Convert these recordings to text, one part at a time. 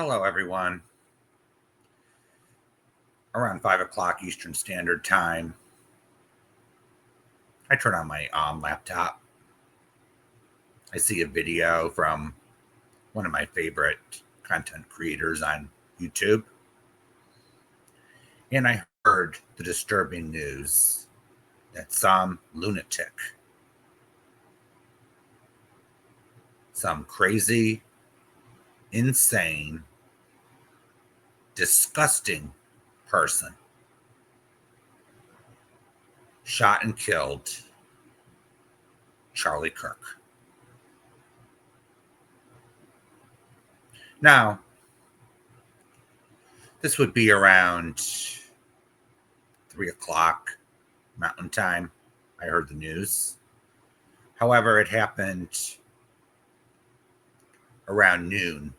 Hello, everyone. Around 5 o'clock Eastern Standard Time, I turn on my laptop. I see a video from one of my favorite content creators on YouTube. And I heard the disturbing news that some lunatic, some crazy, insane, disgusting person shot and killed Charlie Kirk. Now, this would be around 3 o'clock Mountain Time. I heard the news. However, it happened around noon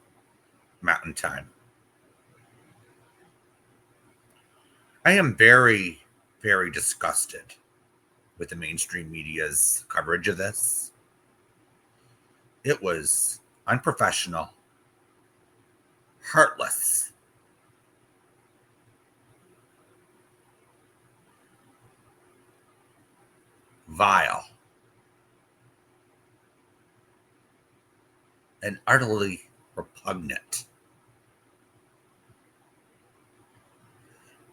Mountain Time. I am very, very disgusted with the mainstream media's coverage of this. It was unprofessional, heartless, vile, and utterly repugnant.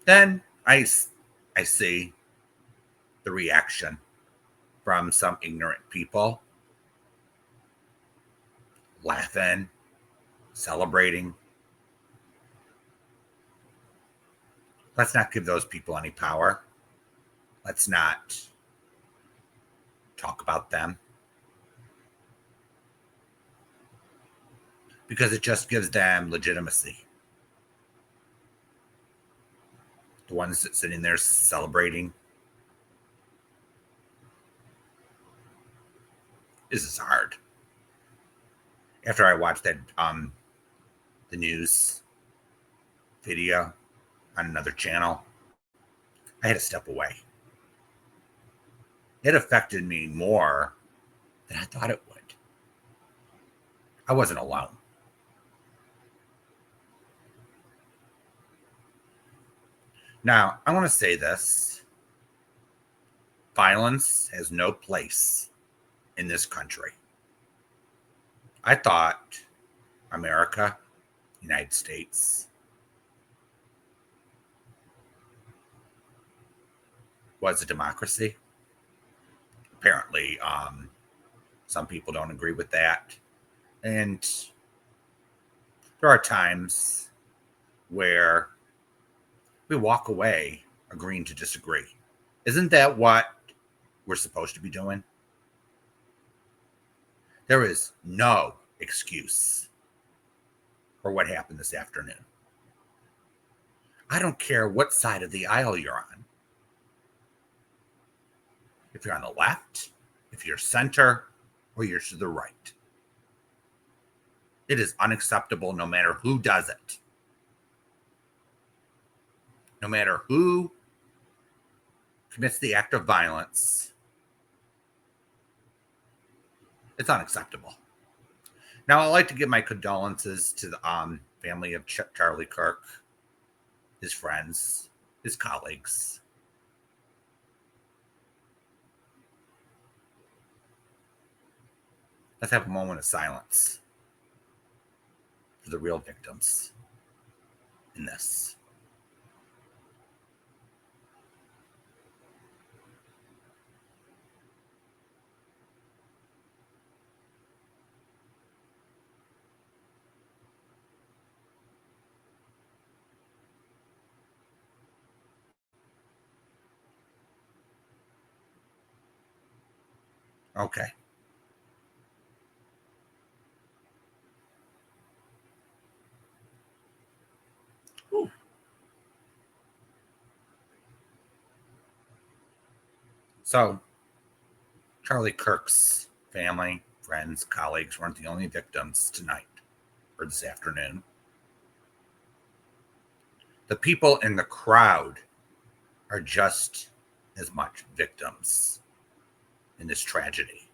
Then I see the reaction from some ignorant people, laughing, celebrating. Let's not give those people any power. Let's not talk about them, because it just gives them legitimacy. The ones that sitting there celebrating. This is hard. After I watched that the news video on another channel, I had to step away. It affected me more than I thought it would. I wasn't alone. Now, I want to say this. Violence has no place in this country. I thought America, United States, was a democracy. Apparently, some people don't agree with that. And there are times where we walk away agreeing to disagree. Isn't that what we're supposed to be doing? There is no excuse for what happened this afternoon. I don't care what side of the aisle you're on. If you're on the left, if you're center, or you're to the right. It is unacceptable no matter who does it. No matter who commits the act of violence, it's unacceptable. Now, I'd like to give my condolences to the family of Charlie Kirk, his friends, his colleagues. Let's have a moment of silence for the real victims in this. Okay. Ooh. So, Charlie Kirk's family, friends, colleagues weren't the only victims tonight or this afternoon. The people in the crowd are just as much victims in this tragedy.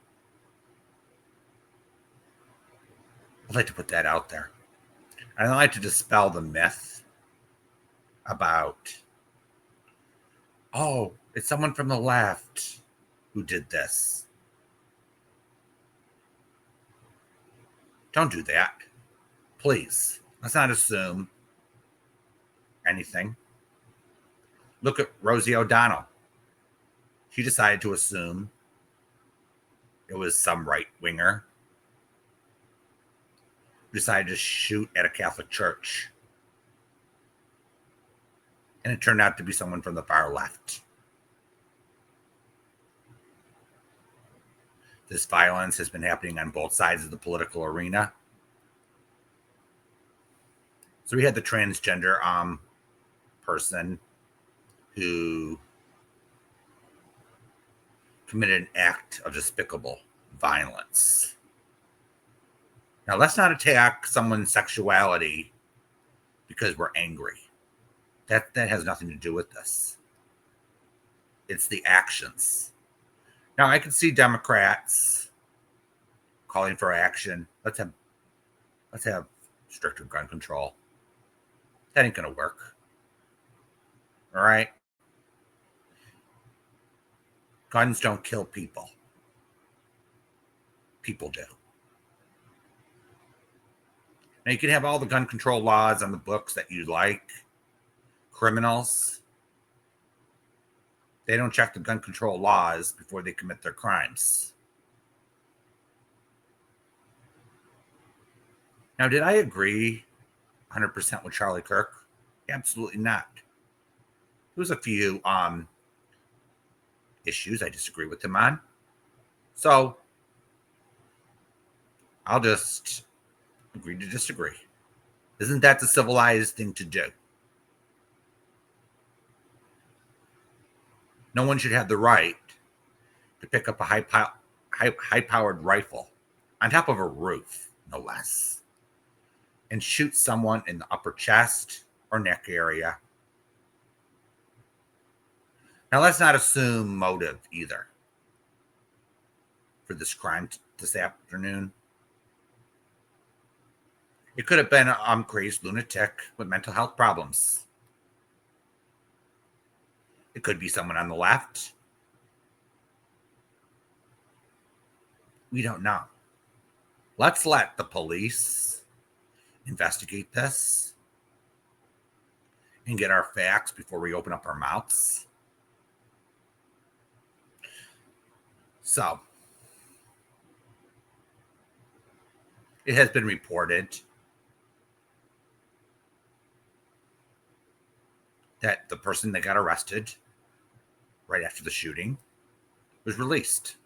I'd like to put that out there. And I like to dispel the myth about, oh, it's someone from the left who did this. Don't do that. Please. Let's not assume anything. Look at Rosie O'Donnell. She decided to assume it was some right winger who decided to shoot at a Catholic church. And it turned out to be someone from the far left. This violence has been happening on both sides of the political arena. So we had the transgender person who committed an act of despicable violence. Now, let's not attack someone's sexuality because we're angry. That has nothing to do with this. It's the actions. Now, I can see Democrats calling for action. Let's have stricter gun control. That ain't going to work. All right? Guns don't kill people. People do. Now, you can have all the gun control laws on the books that you like. Criminals, they don't check the gun control laws before they commit their crimes. Now, did I agree 100% with Charlie Kirk? Absolutely not. There was a few issues I disagree with him on. So I'll just agree to disagree. Isn't that the civilized thing to do? No one should have the right to pick up a high-powered rifle on top of a roof, no less, and shoot someone in the upper chest or neck area. Now, let's not assume motive either for this crime this afternoon. It could have been a crazed lunatic with mental health problems. It could be someone on the left. We don't know. Let's let the police investigate this and get our facts before we open up our mouths. So, it has been reported that the person that got arrested right after the shooting was released.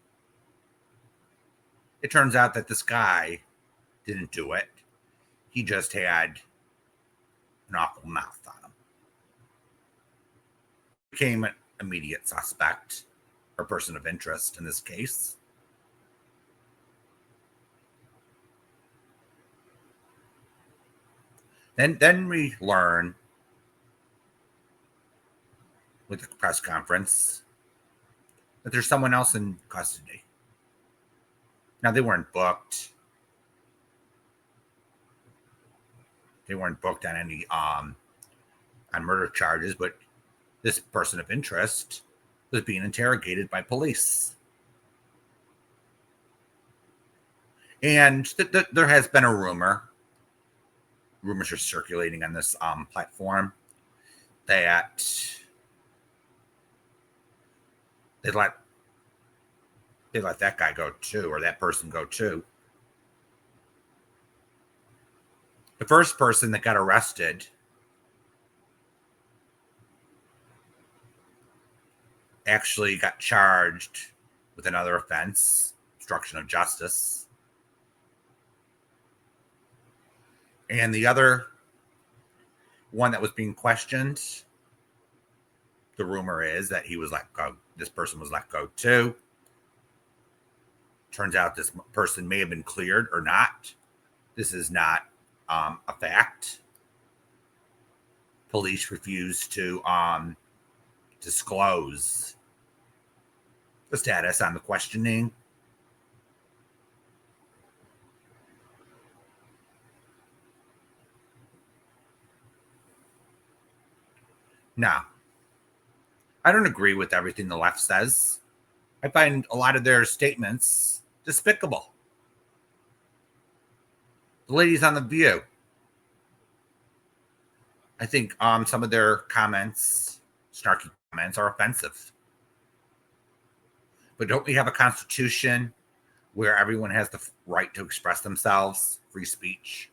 It turns out that this guy didn't do it. He just had an awful mouth on him. Became an immediate suspect or person of interest in this case. Then we learn with the press conference that there's someone else in custody. Now, they weren't booked. They weren't booked on any on murder charges, but this person of interest was being interrogated by police. And there has been a rumor. Rumors are circulating on this platform that they let that guy go too, or that person go too. The first person that got arrested actually got charged with another offense, obstruction of justice. And the other one that was being questioned, the rumor is that he was let go. This person was let go too. Turns out this person may have been cleared or not. This is not a fact. Police refused to disclose the status on the questioning. No, I don't agree with everything the left says. I find a lot of their statements despicable. The ladies on The View, I think some of their comments, snarky comments, are offensive. But don't we have a constitution where everyone has the right to express themselves, free speech?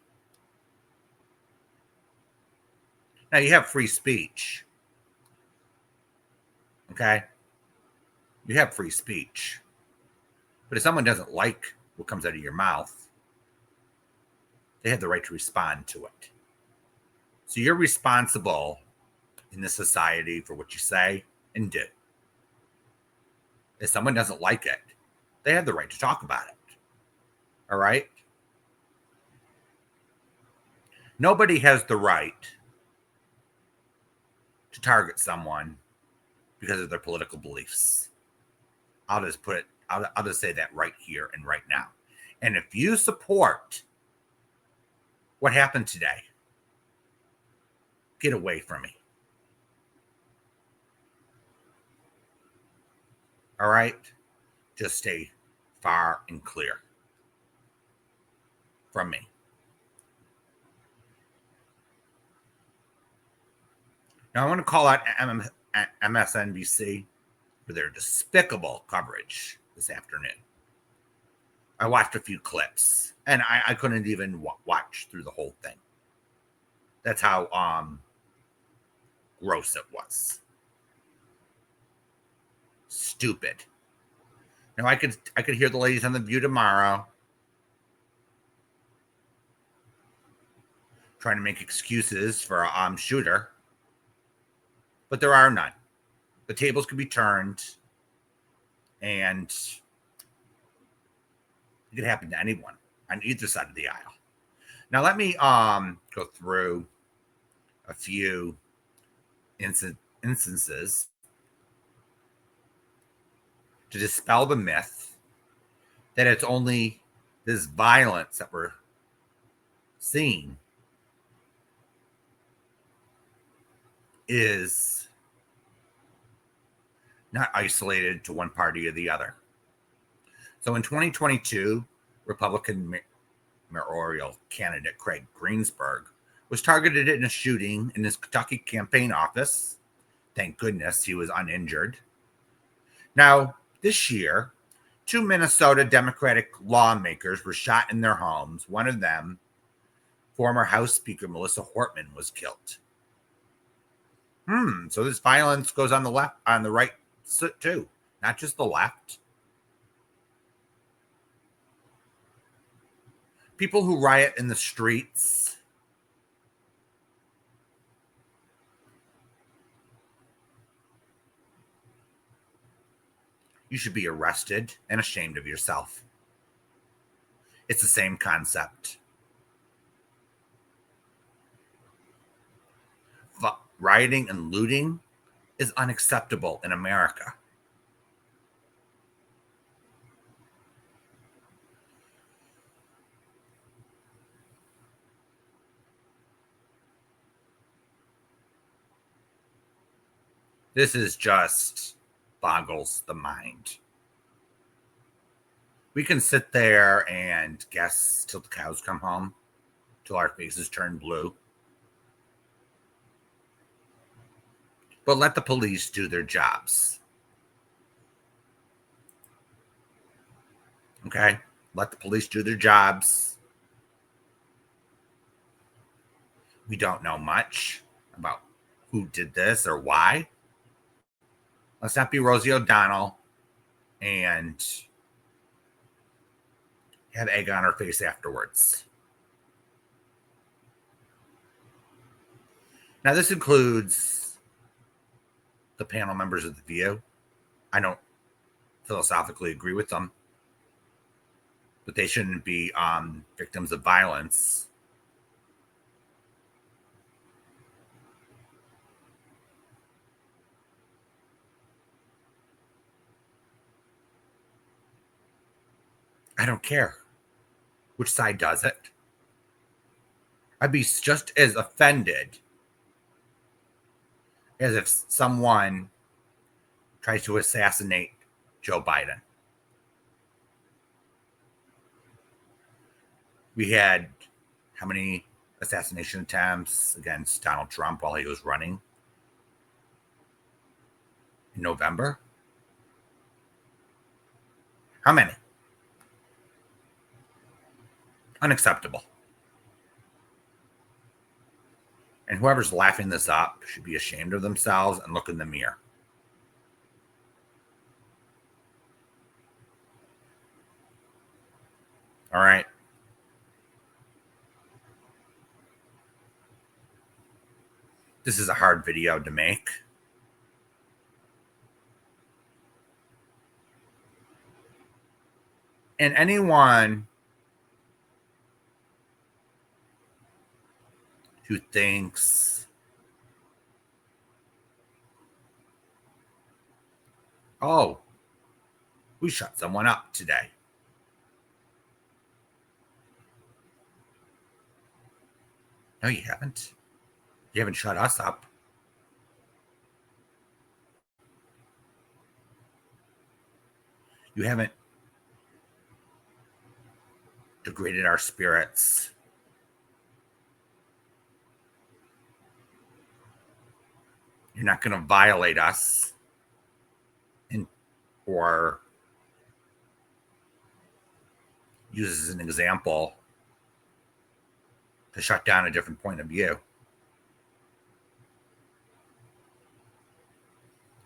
Now, you have free speech. Okay? You have free speech. But if someone doesn't like what comes out of your mouth, they have the right to respond to it. So you're responsible in this society for what you say and do. If someone doesn't like it, they have the right to talk about it. All right? Nobody has the right to target someone because of their political beliefs. I'll just say that right here and right now. And if you support what happened today, get away from me. All right? Just stay far and clear from me. Now, I want to call out MSNBC for their despicable coverage this afternoon. I watched a few clips, and I couldn't even watch through the whole thing. That's how gross it was. Stupid. Now I could hear the ladies on The View tomorrow trying to make excuses for a shooter, but there are none. The tables could be turned, and it could happen to anyone on either side of the aisle. Now let me go through a few instances to dispel the myth that it's only this violence that we're seeing is not isolated to one party or the other. So in 2022, Republican mayoral candidate Craig Greensburg was targeted in a shooting in his Kentucky campaign office. Thank goodness he was uninjured. Now, this year, 2 Minnesota Democratic lawmakers were shot in their homes. One of them, former House Speaker Melissa Hortman, was killed. So this violence goes on the left, on the right too, not just the left. People who riot in the streets you should be arrested and ashamed of yourself. It's the same concept. Rioting and looting is unacceptable in America. This is just boggles the mind. We can sit there and guess till the cows come home, till our faces turn blue. But let the police do their jobs. Okay? Let the police do their jobs. We don't know much about who did this or why. Let's not be Rosie O'Donnell and have egg on her face afterwards. Now, this includes the panel members of The View. I don't philosophically agree with them, but they shouldn't be victims of violence. I don't care which side does it. I'd be just as offended as if someone tries to assassinate Joe Biden. We had how many assassination attempts against Donald Trump while he was running in November? How many? Unacceptable. And whoever's laughing this up should be ashamed of themselves and look in the mirror. All right. This is a hard video to make. And anyone who thinks, oh, we shut someone up today. No, you haven't. You haven't shut us up. You haven't degraded our spirits. You're not going to violate us or use as an example to shut down a different point of view.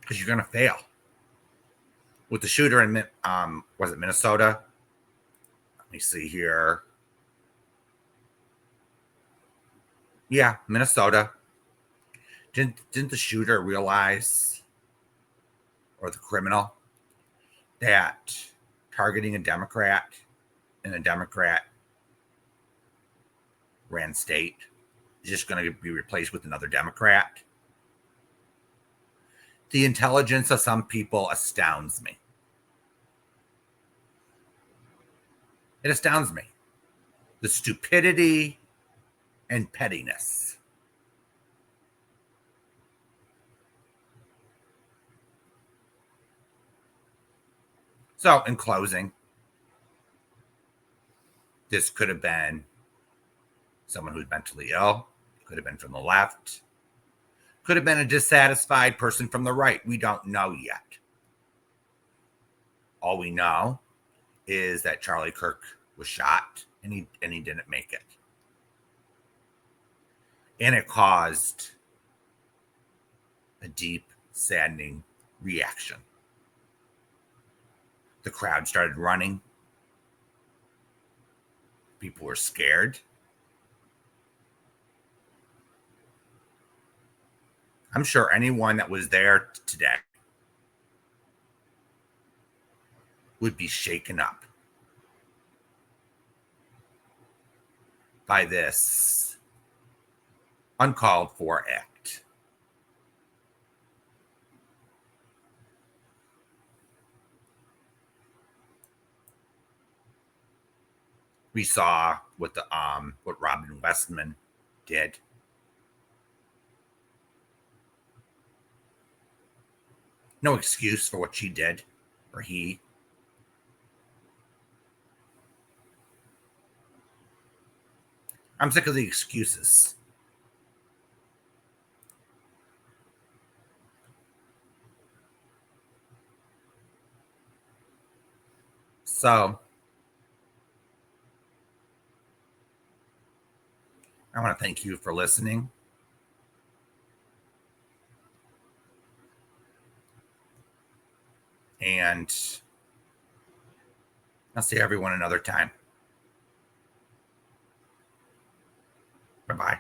Because you're going to fail. With the shooter in, was it Minnesota? Let me see here. Yeah, Minnesota. Didn't the shooter realize, or the criminal, that targeting a Democrat in a Democrat ran state is just going to be replaced with another Democrat? The intelligence of some people astounds me. It astounds me. The stupidity and pettiness. So, in closing, this could have been someone who's mentally ill, could have been from the left, could have been a dissatisfied person from the right. We don't know yet. All we know is that Charlie Kirk was shot and he didn't make it. And it caused a deep, saddening reaction. The crowd started running. People were scared. I'm sure anyone that was there today would be shaken up by this uncalled for act. We saw what Robin Westman did. No excuse for what she did, or he. I'm sick of the excuses. So, I want to thank you for listening. And I'll see everyone another time. Bye-bye.